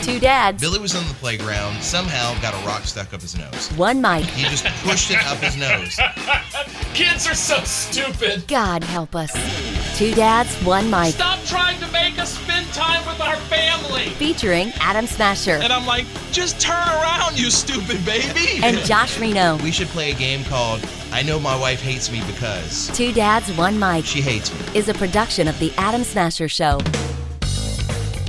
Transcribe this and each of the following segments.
Two dads. Billy was on the playground, somehow got a rock stuck up his nose. One mic. He just pushed it up his nose. Kids are so stupid. God help us. Two dads, one mic. Stop trying to make us spend time with our family. Featuring Adam Smasher And I'm like, just turn around, you stupid baby. and Josh Reno. We should play a game called I Know My Wife Hates Me Because Two dads, one mic She Hates Me. is a production of The Adam Smasher Show.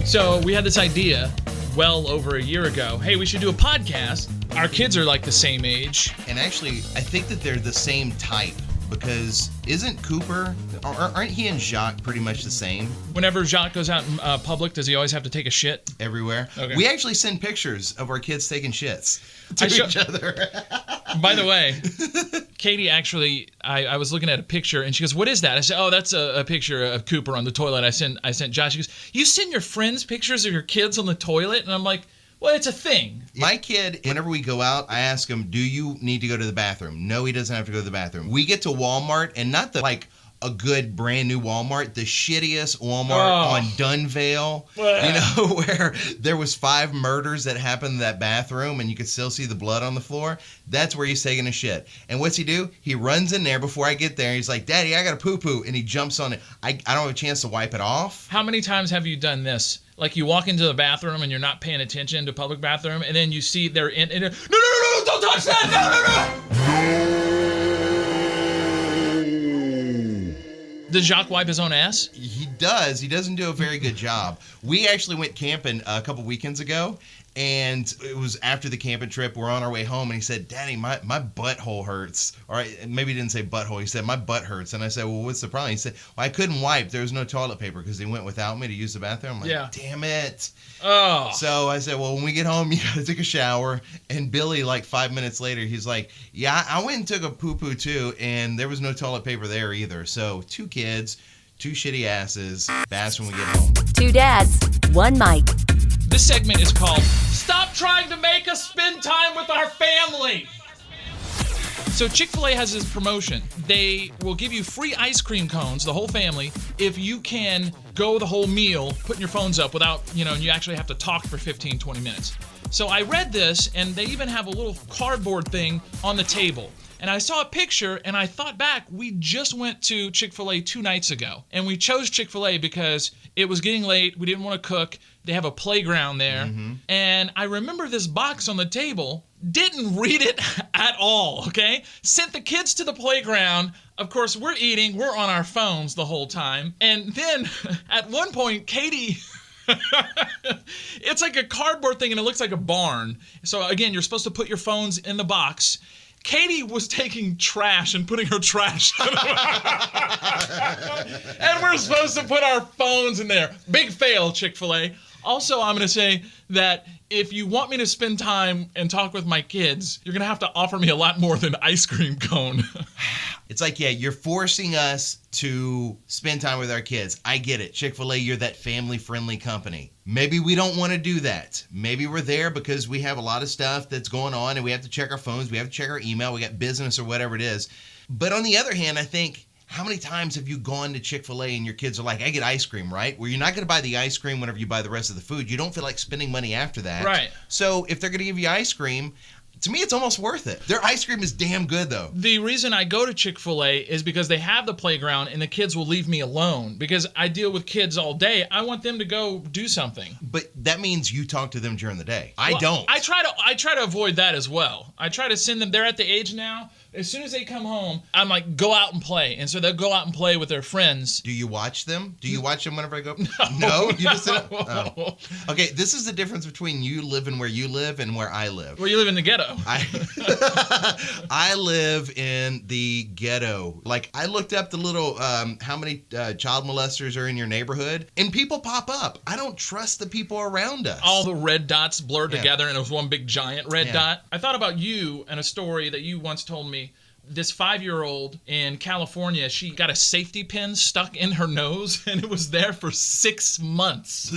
So we had this idea well over a year ago. Hey, we should do a podcast. Our kids are like the same age. And actually, I think that they're the same type because isn't Cooper, aren't he and Jacques pretty much the same Whenever Jacques goes out in public, does he always have to take a shit? everywhere? Okay. We actually send pictures of our kids taking shits to I show- each other. By the way, Katie actually, I was looking at a picture and she goes, "What is that?" I said, "Oh, that's a picture of Cooper on the toilet." I sent Josh. She goes, "You send your friends pictures of your kids on the toilet?" And I'm like, "Well, it's a thing." My kid, whenever we go out, I ask him, do you need to go to the bathroom? No, he doesn't have to go to the bathroom. We get to Walmart, and not the, like, a good brand new Walmart, the shittiest Walmart on Dunvale, where there was 5 murders that happened in that bathroom, and you could still see the blood on the floor. That's where he's taking a shit. And what's he do? He runs in there before I get there. He's like, "Daddy, I got to poo-poo," and he jumps on it. I don't have a chance to wipe it off. How many times have you done this? Like you walk into the bathroom and you're not paying attention to public bathroom, and then you see they're in. And no, don't touch that! No. Does Jacques wipe his own ass? He does. He doesn't do a very good job. We actually went camping a couple weekends ago, and it was after the camping trip. We're on our way home, and he said, "Daddy, my butthole hurts." Or maybe he didn't say butthole. He said, "My butt hurts." And I said, "Well, what's the problem?" He said, "Well, I couldn't wipe. There was no toilet paper because he went without me to use the bathroom." I'm like, Yeah. "Damn it." Oh. So I said, "Well, when we get home, you got to take a shower." And Billy, like 5 minutes later, he's like, "Yeah, I went and took a poo-poo too, and there was no toilet paper there either." So 2 kids, 2 shitty asses. Fast when we get home. Two dads, one mic. This segment is called Stop Trying to Make Us Spend Time with Our Family. So Chick-fil-A has this promotion. They will give you free ice cream cones, the whole family, if you can go the whole meal putting your phones up without, and you actually have to talk for 15, 20 minutes. So I read this, and they even have a little cardboard thing on the table. And I saw a picture, and I thought back, we just went to Chick-fil-A 2 nights ago. And we chose Chick-fil-A because it was getting late, we didn't want to cook, they have a playground there. And I remember this box on the table, didn't read it at all, okay? Sent the kids to the playground. Of course, we're eating, we're on our phones the whole time. And then, at one point, Katie... It's like a cardboard thing, and it looks like a barn. So again, you're supposed to put your phones in the box. Katie was taking trash and putting her trash in and we're supposed to put our phones in there. Big fail, Chick-fil-A. Also, I'm going to say that if you want me to spend time and talk with my kids, you're going to have to offer me a lot more than ice cream cone. It's like, yeah, you're forcing us to spend time with our kids. I get it. Chick-fil-A, you're that family-friendly company. Maybe we don't want to do that. Maybe we're there because we have a lot of stuff that's going on and we have to check our phones, we have to check our email, we got business or whatever it is. But on the other hand, I think, how many times have you gone to Chick-fil-A and your kids are like, "I get ice cream," right? Where you're not going to buy the ice cream whenever you buy the rest of the food. You don't feel like spending money after that. Right. So if they're going to give you ice cream, to me, it's almost worth it. Their ice cream is damn good, though. The reason I go to Chick-fil-A is because they have the playground and the kids will leave me alone because I deal with kids all day. I want them to go do something. But that means you talk to them during the day. I don't. I try to avoid that as well. I try to send them. They're at the age now. As soon as they come home, I'm like, go out and play. And so they'll go out and play with their friends. Do you watch them? Do you watch them whenever I go? No? You just sit oh. Okay, this is the difference between you living where you live and where I live. Well, you live in the ghetto. I live in the ghetto. Like, I looked up the little, how many child molesters are in your neighborhood, and people pop up. I don't trust the people around us. All the red dots blurred together, and it was one big giant red dot. I thought about you and a story that you once told me. This 5-year-old in California, she got a safety pin stuck in her nose, and it was there for 6 months.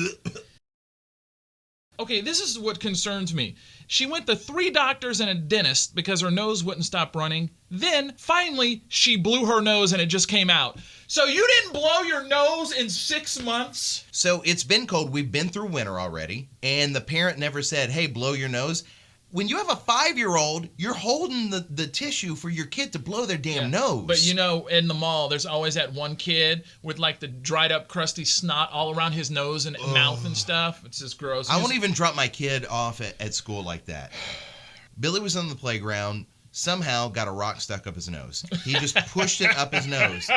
Okay, this is what concerns me. She went to 3 doctors and a dentist because her nose wouldn't stop running. Then, finally, she blew her nose and it just came out. So you didn't blow your nose in 6 months? So it's been cold. We've been through winter already. And the parent never said, hey, blow your nose. When you have a 5-year-old, you're holding the tissue for your kid to blow their damn nose. But you know, in the mall, there's always that one kid with like the dried up, crusty snot all around his nose and mouth and stuff. It's just gross. I won't even drop my kid off at school like that. Billy was on the playground, somehow got a rock stuck up his nose. He just pushed it up his nose.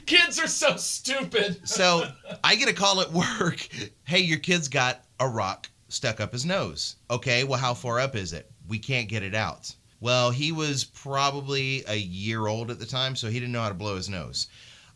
Kids are so stupid. So I get a call at work. Hey, your kid's got a rock stuck up his nose. Okay, well, how far up is it? We can't get it out. Well, he was probably a year old at the time, so he didn't know how to blow his nose.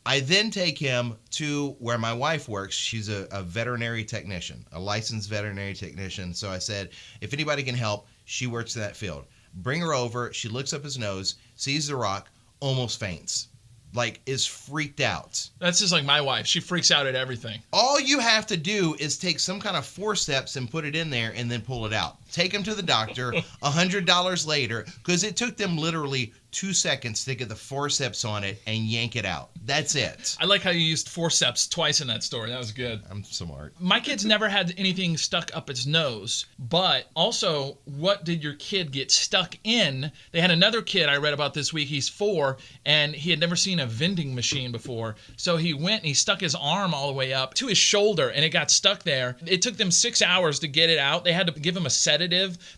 I then take him to where my wife works. She's a veterinary technician, a licensed veterinary technician. So I said, if anybody can help, she works in that field. Bring her over. She looks up his nose, sees the rock, almost faints. Like, is freaked out. That's just like my wife. She freaks out at everything. All you have to do is take some kind of forceps and put it in there and then pull it out. Take him to the doctor $100 later, because it took them literally 2 seconds to get the forceps on it and yank it out. That's it. I like how you used forceps twice in that story. That was good. I'm smart. My kid's never had anything stuck up its nose, but also, what did your kid get stuck in? They had another kid I read about this week. He's 4, and he had never seen a vending machine before. So he went and he stuck his arm all the way up to his shoulder, and it got stuck there. It took them 6 hours to get it out. They had to give him a sedative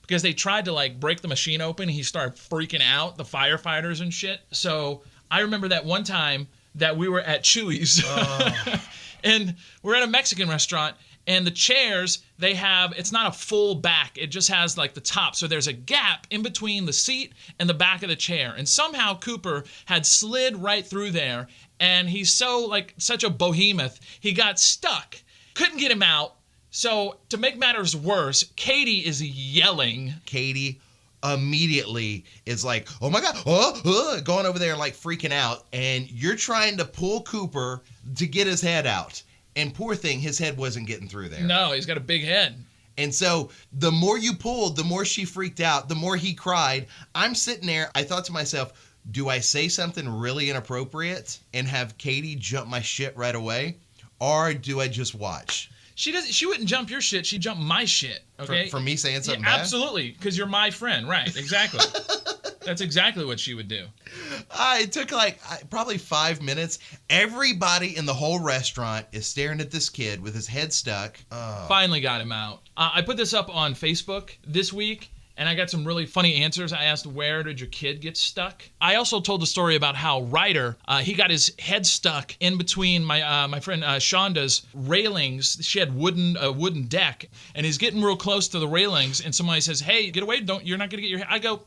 because they tried to like break the machine open. He started freaking out, the firefighters and shit. So I remember that one time that we were at Chuy's and we're at a Mexican restaurant, and the chairs, they have, it's not a full back, it just has like the top. So there's a gap in between the seat and the back of the chair. And somehow Cooper had slid right through there, and he's such a behemoth, he got stuck. Couldn't get him out. So to make matters worse, Katie is yelling. Katie immediately is like, oh my God, going over there like freaking out. And you're trying to pull Cooper to get his head out. And poor thing, his head wasn't getting through there. No, he's got a big head. And so the more you pulled, the more she freaked out, the more he cried. I'm sitting there, I thought to myself, do I say something really inappropriate and have Katie jump my shit right away? Or do I just watch? She wouldn't jump your shit, she'd jump my shit, okay? For me saying something bad? Absolutely, because you're my friend, right, exactly. That's exactly what she would do. It took probably 5 minutes. Everybody in the whole restaurant is staring at this kid with his head stuck. Finally got him out. I put this up on Facebook this week, and I got some really funny answers. I asked, where did your kid get stuck? I also told the story about how Ryder, he got his head stuck in between my friend Shonda's railings. She had a wooden deck, and he's getting real close to the railings, and somebody says, hey, get away, you're not going to get your head. I go,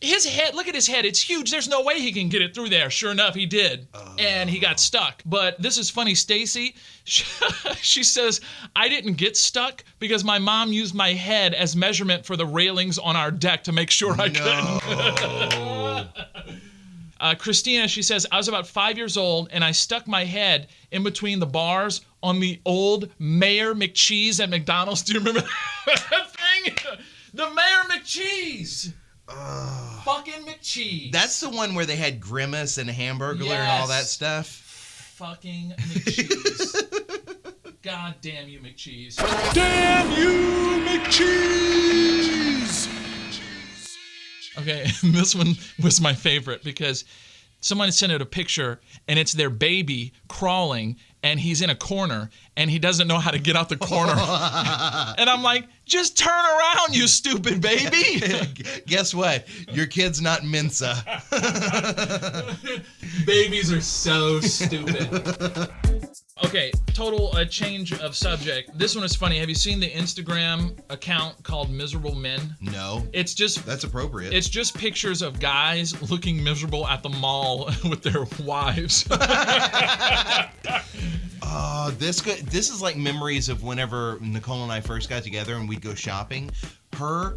his head, look at his head, it's huge, there's no way he can get it through there. Sure enough, he did, and he got stuck. But this is funny, Stacy, she says, I didn't get stuck because my mom used my head as measurement for the railings on our deck to make sure I couldn't. Christina, she says, I was about 5 years old, and I stuck my head in between the bars on the old Mayor McCheese at McDonald's. Do you remember that thing? The Mayor McCheese. Fucking McCheese. That's the one where they had Grimace and Hamburglar and all that stuff. Fucking McCheese. God damn you, McCheese. Damn you, McCheese. Okay, this one was my favorite because someone sent out a picture and it's their baby crawling and he's in a corner and he doesn't know how to get out the corner. And I'm like, just turn around, you stupid baby. Guess what? Your kid's not Mensa. Babies are so stupid. Okay, total change of subject. This one is funny. Have you seen the Instagram account called Miserable Men? No. It's just... That's appropriate. It's just pictures of guys looking miserable at the mall with their wives. This is like memories of whenever Nicole and I first got together and we'd go shopping.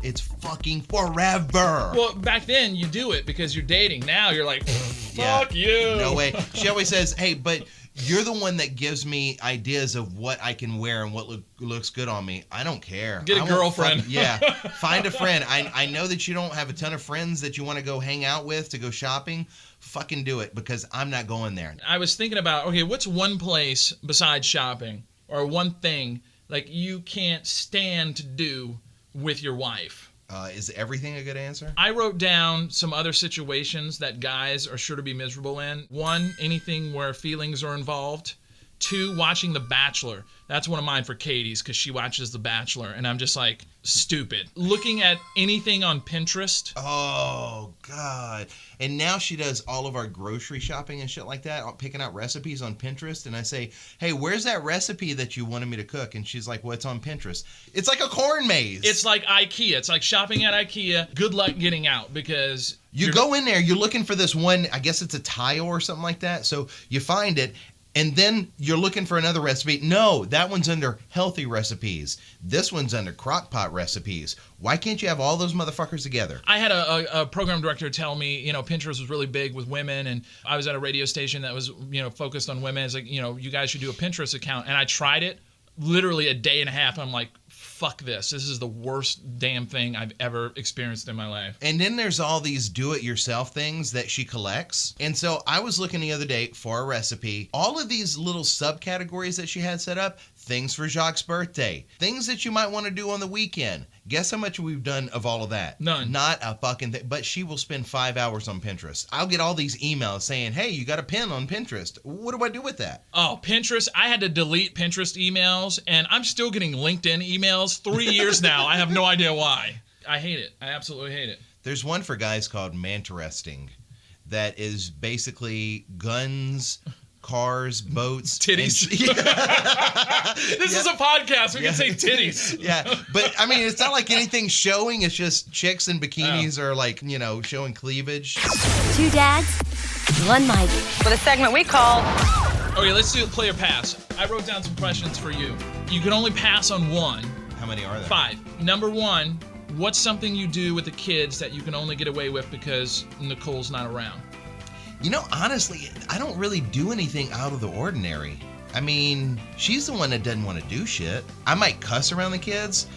It's fucking forever. Well, back then you do it because you're dating. Now you're like, fuck you. No way. She always says, hey, but You're the one that gives me ideas of what I can wear and what looks good on me. I don't care. Get a girlfriend. Find a friend. I know that you don't have a ton of friends that you want to go hang out with to go shopping. Fucking do it, because I'm not going there. I was thinking about, okay, what's one place besides shopping or one thing like you can't stand to do with your wife? Is everything a good answer? I wrote down some other situations that guys are sure to be miserable in. 1, anything where feelings are involved. 2, watching The Bachelor. That's one of mine for Katie's because she watches The Bachelor, and I'm just like, stupid. Looking at anything on Pinterest. Oh, God. And now she does all of our grocery shopping and shit like that, picking out recipes on Pinterest. And I say, hey, where's that recipe that you wanted me to cook? And she's like, well, it's on Pinterest. It's like a corn maze. It's like IKEA. It's like shopping at IKEA. Good luck getting out because... You go in there, you're looking for this one, I guess it's a tile or something like that. So you find it, and then you're looking for another recipe. No, that one's under healthy recipes. This one's under crock pot recipes. Why can't you have all those motherfuckers together? I had a program director tell me, Pinterest was really big with women, and I was at a radio station that was, focused on women. It's like, you guys should do a Pinterest account. And I tried it literally a day and a half. I'm like, fuck this. This is the worst damn thing I've ever experienced in my life. And then there's all these do-it-yourself things that she collects. And so I was looking the other day for a recipe. All of these little subcategories that she had set up, things for Jacques' birthday, things that you might want to do on the weekend. Guess how much we've done of all of that? None. Not a fucking thing. But she will spend 5 hours on Pinterest. I'll get all these emails saying, hey, you got a pin on Pinterest. What do I do with that? Oh, Pinterest. I had to delete Pinterest emails, and I'm still getting LinkedIn emails 3 years now. I have no idea why. I hate it. I absolutely hate it. There's one for guys called Manteresting that is basically guns, cars, boats, titties. This is a podcast. We can say titties. Yeah, but I mean, it's not like anything showing. It's just chicks in bikinis or like, showing cleavage. 2 dads, 1 mic. With a segment we call... Okay, let's do play or pass. I wrote down some questions for you. You can only pass on 1. How many are there? 5. Number 1, what's something you do with the kids that you can only get away with because Nicole's not around? Honestly, I don't really do anything out of the ordinary. I mean, she's the one that doesn't want to do shit. I might cuss around the kids,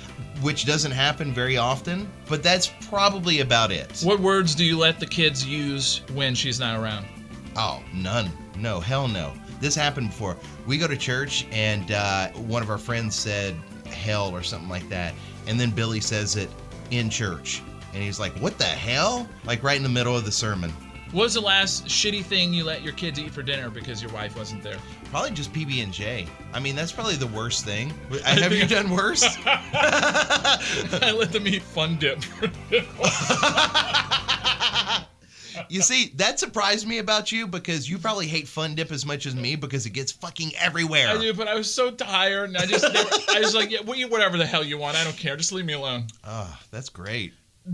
which doesn't happen very often, but that's probably about it. What words do you let the kids use when she's not around? Oh, none. No, hell no. This happened before. We go to church, and one of our friends said hell or something like that, and then Billy says it in church, and he's like, what the hell? Like right in the middle of the sermon. What was the last shitty thing you let your kids eat for dinner because your wife wasn't there? Probably just PB&J. I mean, that's probably the worst thing. Have you done worse? I let them eat Fun Dip. You see, that surprised me about you because you probably hate Fun Dip as much as me because it gets fucking everywhere. I do, but I was so tired, and I was like, yeah, well, eat whatever the hell you want. I don't care. Just leave me alone. Oh, that's great.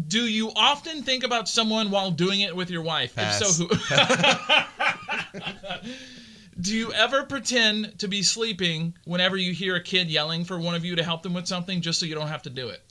Do you often think about someone while doing it with your wife? Pass. If so, who? Do you ever pretend to be sleeping whenever you hear a kid yelling for one of you to help them with something just so you don't have to do it?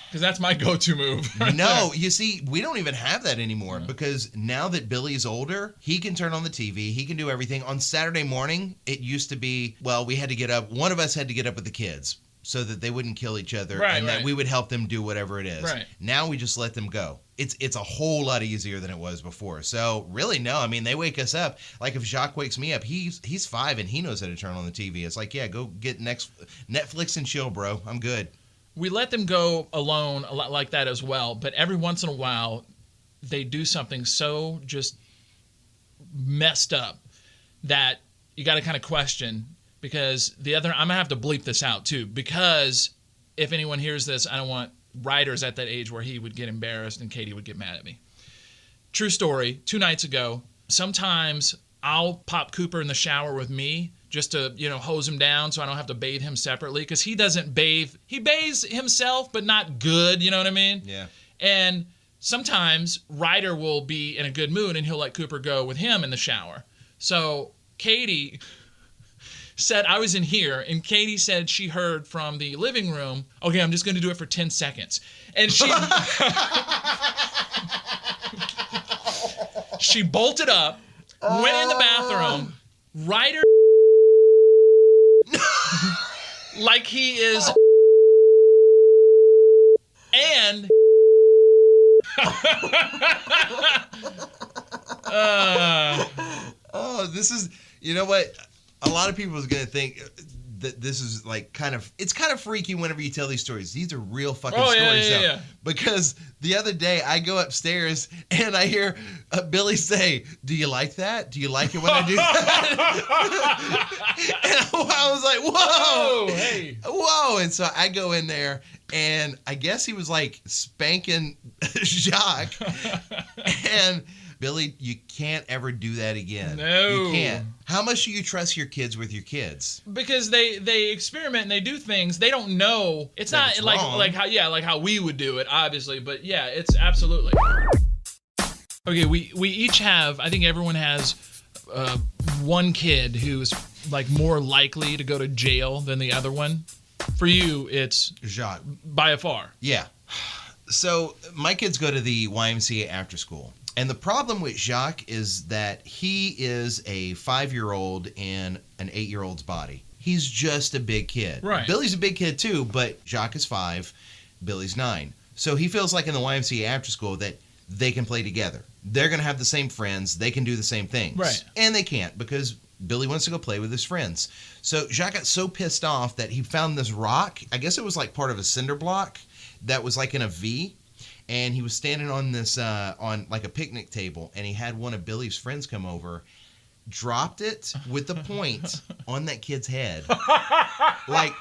Because that's my go-to move. No, you see, we don't even have that anymore because now that Billy's older, he can turn on the TV. He can do everything. On Saturday morning, it used to be, well, we had to get up. One of us had to get up with the kids so that they wouldn't kill each other that we would help them do whatever it is. Right. Now we just let them go. It's a whole lot easier than it was before. So really, no. I mean, they wake us up. Like if Jacques wakes me up, he's 5 and he knows how to turn on the TV. It's like, yeah, go get Netflix and chill, bro. I'm good. We let them go alone a lot like that as well. But every once in a while, they do something so just messed up that you got to kind of question. Because I'm going to have to bleep this out too, because if anyone hears this, I don't want Ryder's at that age where he would get embarrassed and Katie would get mad at me. True story, 2 nights ago, sometimes I'll pop Cooper in the shower with me just to, hose him down so I don't have to bathe him separately, because he doesn't bathe. He bathes himself, but not good, you know what I mean? Yeah. And sometimes Ryder will be in a good mood and he'll let Cooper go with him in the shower. So Katie said I was in here, and Katie said she heard from the living room, okay, I'm just going to do it for 10 seconds. And she she bolted up, went in the bathroom, Ryder like he is and Oh, this is, you know what? A lot of people is going to think that this is like it's kind of freaky whenever you tell these stories. These are real fucking stories, though. Yeah. Because the other day I go upstairs and I hear Billy say, "Do you like that? Do you like it when I do that?" And I was like, "Whoa, Oh, hey. whoa!" And so I go in there, and I guess he was like spanking Jacques, and Billy, you can't ever do that again. No. You can't. How much do you trust your kids with your kids? Because they experiment and they do things they don't know. It's That not it's like wrong. like how we would do it, obviously. But yeah, it's absolutely. Okay, we each have. I think everyone has one kid who's like more likely to go to jail than the other one. For you, it's Jacques. by far. Yeah. So my kids go to the YMCA after school. And the problem with Jacques is that he is a 5-year-old in an 8-year-old's body. He's just a big kid. Right. Billy's a big kid too, but Jacques is 5, Billy's 9. So he feels like in the YMCA after school that they can play together. They're going to have the same friends. They can do the same things. Right. And they can't because Billy wants to go play with his friends. So Jacques got so pissed off that he found this rock. I guess it was like part of a cinder block that was like in a V. And he was standing on this, on like a picnic table, and he had one of Billy's friends come over, dropped it with the point on that kid's head. Like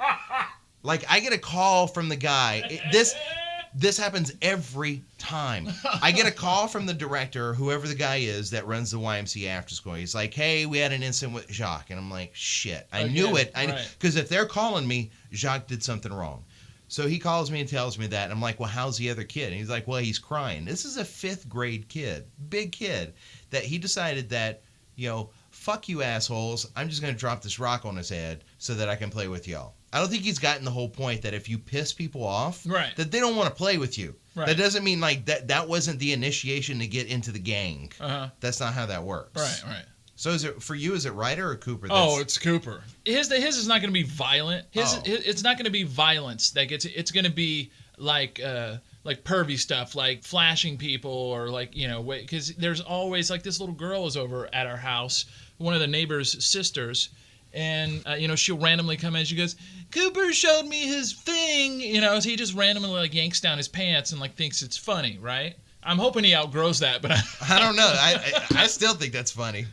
I get a call from the guy. This happens every time. I get a call from the director, whoever the guy is that runs the YMCA after school. He's like, "Hey, we had an incident with Jacques," and I'm like, "Shit, I knew it." Because if they're calling me, Jacques did something wrong. So he calls me and tells me that. And I'm like, "Well, how's the other kid?" And he's like, "Well, he's crying." This is a 5th grade kid, big kid, that he decided that, fuck you assholes, I'm just going to drop this rock on his head so that I can play with y'all. I don't think he's gotten the whole point that if you piss people off, Right. that they don't want to play with you. Right. That doesn't mean like that wasn't the initiation to get into the gang. Uh-huh. That's not how that works. Right. So is it Ryder or Cooper? It's Cooper. His is not going to be violent. It's not going to be violence. It's going to be like pervy stuff, like flashing people or like, because there's always like this little girl is over at our house, one of the neighbor's sisters, and she'll randomly come in. She goes, "Cooper showed me his thing," so he just randomly like yanks down his pants and like thinks it's funny, right? I'm hoping he outgrows that, but I don't know. I still think that's funny.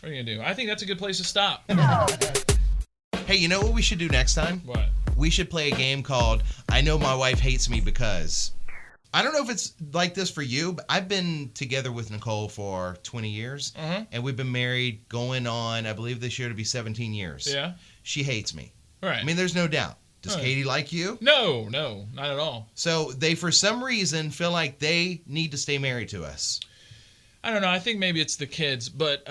what are you gonna do? I think that's a good place to stop. Hey, you know what we should do next time? What? We should play a game called I Know My Wife Hates Me Because. I don't know if it's like this for you, but I've been together with Nicole for 20 years, and we've been married going on, I believe this year to be 17 years. Yeah. She hates me. Right. I mean, there's no doubt. Does Right. Katie like you? No, not at all. So they, for some reason, feel like they need to stay married to us. I don't know. I think maybe it's the kids, but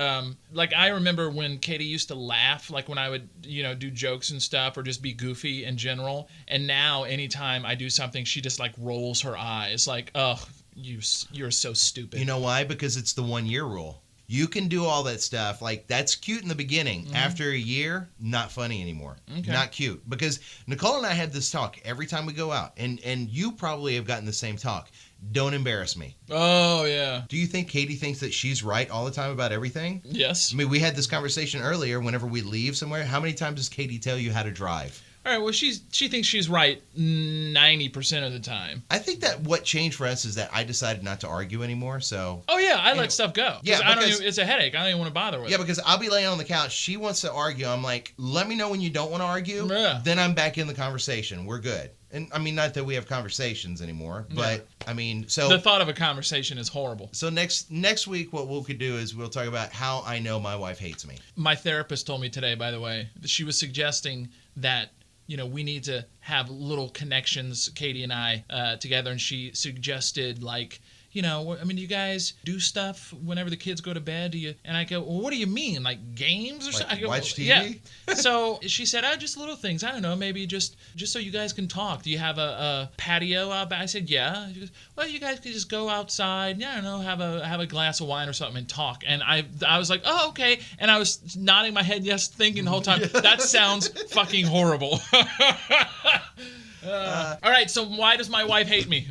like I remember when Katie used to laugh, like when I would, do jokes and stuff or just be goofy in general. And now anytime I do something, she just like rolls her eyes like, "Ugh, you're so stupid." You know why? Because it's the 1-year rule. You can do all that stuff. Like, that's cute in the beginning. After a year, not funny anymore. Okay. Not cute. Because Nicole and I have this talk every time we go out. And you probably have gotten the same talk. Don't embarrass me. Oh, yeah. Do you think Katie thinks that she's right all the time about everything? Yes. I mean, we had this conversation earlier whenever we leave somewhere. How many times does Katie tell you how to drive? All right, well, she thinks she's right 90% of the time. I think that what changed for us is that I decided not to argue anymore, so... Oh, yeah, I let stuff go. Yeah, because- it's a headache. I don't even want to bother with Yeah, it. because I'll be laying on the couch. She wants to argue. I'm like, let me know when you don't want to argue. Yeah. Then I'm back in the conversation. We're good. And I mean, not that we have conversations anymore, but I mean, so The thought of a conversation is horrible. so next week, what we could do is we'll talk about how I know my wife hates me. My therapist told me today, by the way, that she was suggesting that we need to have little connections, Katie and I, together. And she suggested, like, I mean, do you guys do stuff whenever the kids go to bed? Do you? And I go, well, what do you mean? Like games or something? I go, watch TV? Yeah. So she said, just little things. I don't know, maybe just so you guys can talk. Do you have a patio out back? I said, yeah. She goes, well, you guys could just go outside, I don't know, have a glass of wine or something and talk. And I was like, oh, okay. And I was nodding my head yes, thinking the whole time, that sounds fucking horrible. All right, so why does my wife hate me?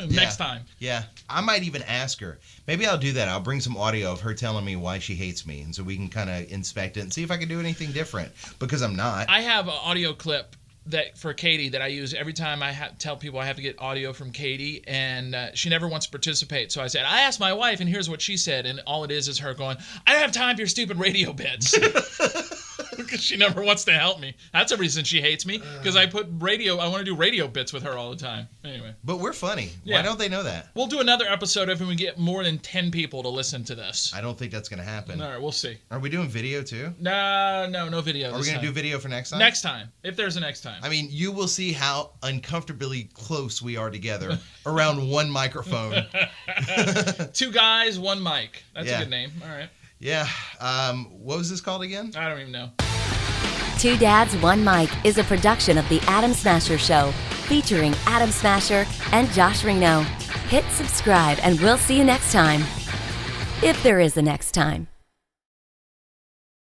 Next time. Yeah. I might even ask her. Maybe I'll do that. I'll bring some audio of her telling me why she hates me, and so we can kind of inspect it and see if I can do anything different, because I'm not. I have an audio clip that for Katie that I use every time I tell people I have to get audio from Katie, and she never wants to participate. So I said, I asked my wife, and here's what she said, and all it is her going, I don't have time for your stupid radio bits. Because she never wants to help me. That's the reason she hates me, because I want to do radio bits with her all the time. Anyway. But we're funny. Yeah. Why don't they know that? We'll do another episode if we get more than 10 people to listen to this. I don't think that's going to happen. All right, we'll see. Are we doing video too? No video. Are we going to do video for next time? Next time, if there's a next time. I mean, you will see how uncomfortably close we are together around one microphone. 2 guys, 1 mic. That's Yeah. a good name. All right. Yeah. What was this called again? I don't even know. 2 Dads, 1 Mic is a production of The Adam Smasher Show, featuring Adam Smasher and Josh Reno. Hit subscribe and we'll see you next time. If there is a next time.